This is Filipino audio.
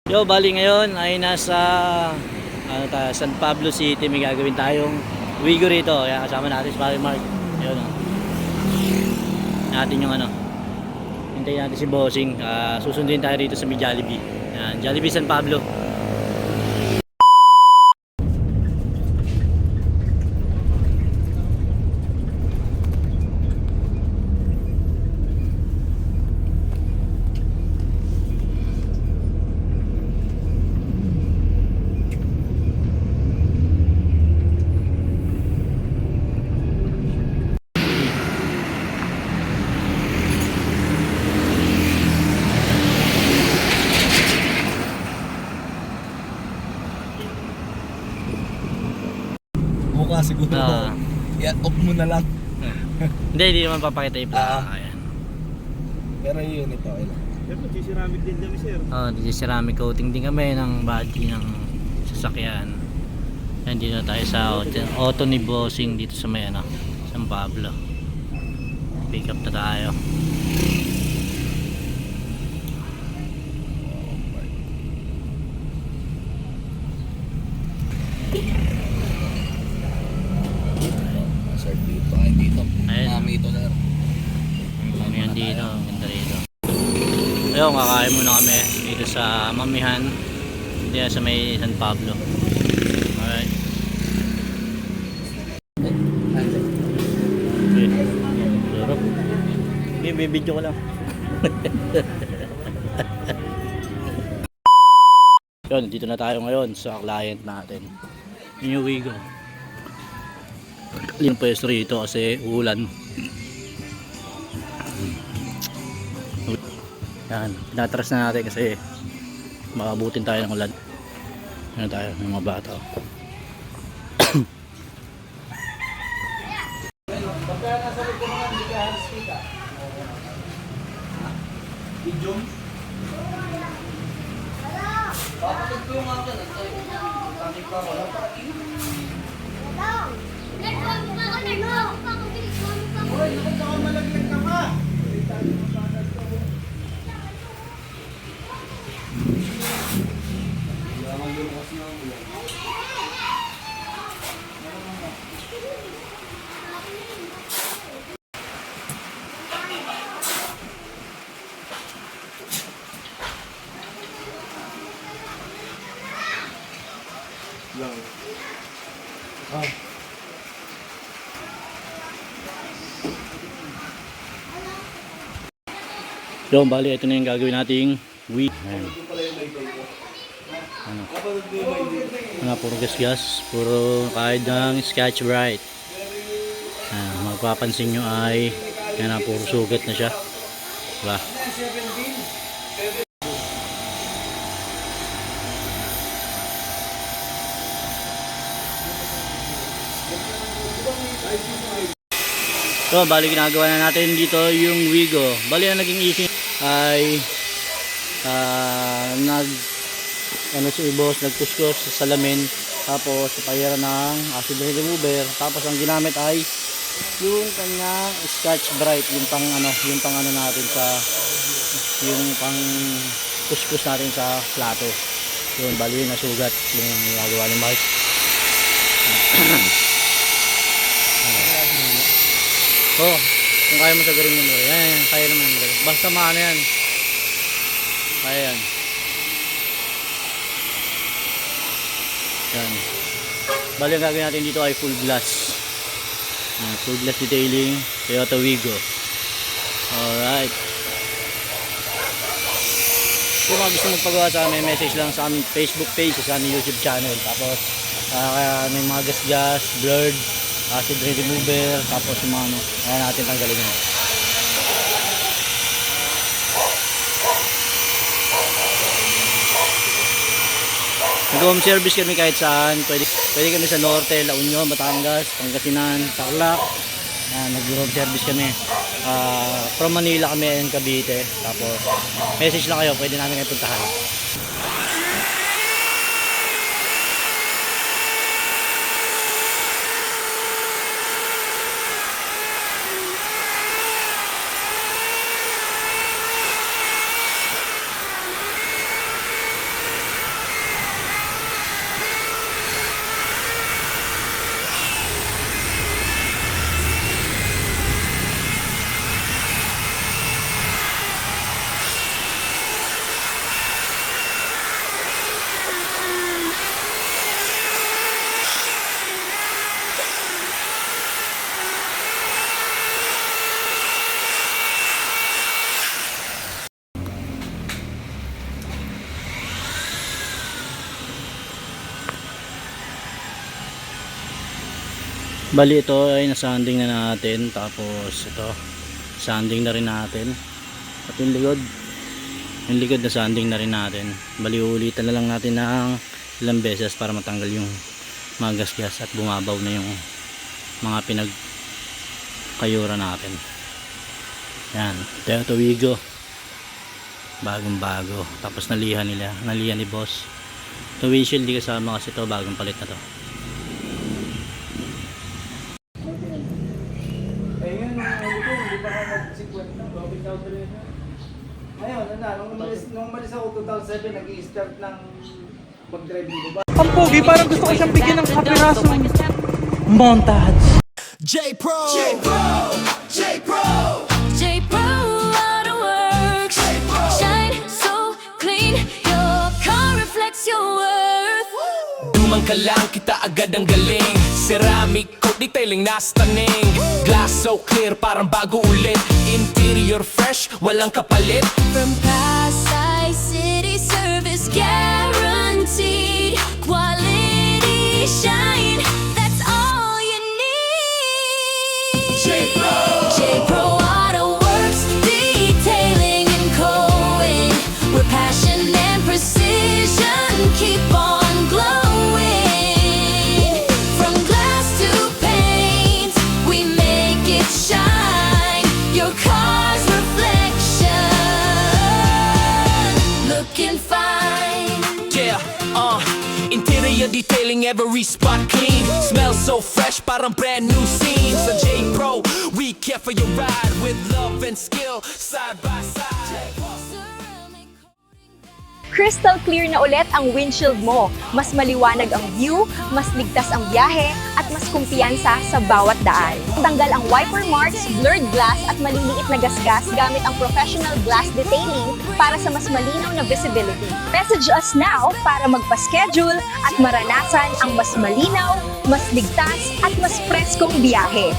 Yo, bali ngayon ay nasa San Pablo City. May gagawin tayong Wigo rito. Kaya kasama natin si Pare Mark. Ayun o. Natin yung hintayin natin si Bossing. Susundin tayo rito sa may Jollibee. Yan, Jollibee San Pablo. Mukha siguro. I-off mo na lang. Hindi naman papakita yung plan. Ayan. Pero yun, ito okay lang. Pero magsiceramic din kami, sir. Ceramic coating din kami ng body ng sasakyan. Yan, dito tayo sa auto ni Bossing dito sa may San Pablo. Pick up na tayo. Sir, dito. Ay, dito. Ayun. Mami ito na. Ano yan dito, ganda rito. Ayun, kakain muna kami dito sa Mamihan. Dito sa may San Pablo. Alright. Okay. Sarap. Bibidyo ko lang. Yun, dito na tayo ngayon sa client natin. New Wigo. Yung pwesto rito kasi ulan. Yan, pinatras na natin kasi makabutin tayo ng ulan. Ano tayo, ng mga bata. Yung bali, ito na yung gagawin nating weed. Puro gas-gas, puro kahit ng Scotch Brite. Magpapansin nyo ay puro sugat na siya, diba? So, bali ginagawa na natin dito yung Wigo. Bali ang naging issue ay si boss nagkuskus sa salamin, tapos sa payera ng acid rain remover, tapos ang ginamit ay yung kanyang Scotch Brite, yung pang natin sa yung pang kuskus natin sa plato. Yun, bali nasugat yung ginagawa ni Mark. Oh, kung kaya mo sa garing mo, yan, kaya naman mo. Basta maano yan. Kaya yan. Yan. Bali ang gagawin natin dito ay full glass. Full glass detailing, Toyota Wigo. Alright. Kung mga gusto magpagawa sa amin, message lang sa aming Facebook page, sa aming YouTube channel. Tapos, may mga gas-gas, blurred, acid rain remover, tapos yung mga kaya natin tanggalin yun. Nag-home service kami kahit saan. Pwede kami sa Norte, La Union, Batangas, Pangasinan, Tarlac. Nag-home service kami. From Manila kami and Cavite. Tapos message lang kayo, pwede namin kayo puntahan. Bali ito ay nasanding na natin, tapos ito sanding na rin natin, at yung likod na sanding na rin natin. Bali ulitan na lang natin ng ilang beses para matanggal yung mga gasgas at bumabaw na yung mga pinagkayura natin. Yan, Toyota Wigo, bagong bago, tapos nalihan ni boss. Ito windshield di kasama kasi ito bagong palit na to. Nung umalis ako 2007, nag-i-start ng mag-drive dito ba? Ang pogi, parang gusto ko siyang bigyan ng kapirasong montage. J-Pro Autoworks. Shine so clean, your car reflects your worth. Dumang ka lang, kita agad ang galing. Ceramic coat, detailing na stunning. Glass so clear, parang bago ulit. Interior fresh, walang kapalit. From Pasay City Service, guaranteed quality shine. That's all you need. J-Pro Autoworks, detailing and coating, where passion and precision keep on glowing. From glass to paint, we make it shine. Your car's reflection, looking fine. Yeah, interior detailing, every spot clean. Smells so fresh, parang brand new scene. Sa J-Pro, we care for your ride with love and skill, side by side. Crystal clear na ulit ang windshield mo. Mas maliwanag ang view, mas ligtas ang biyahe, at mas kumpiyansa sa bawat daan. Tanggal ang wiper marks, blurred glass at maliliit na gasgas gamit ang professional glass detailing para sa mas malinaw na visibility. Message us now para magpa-schedule at maranasan ang mas malinaw, mas ligtas at mas preskong biyahe.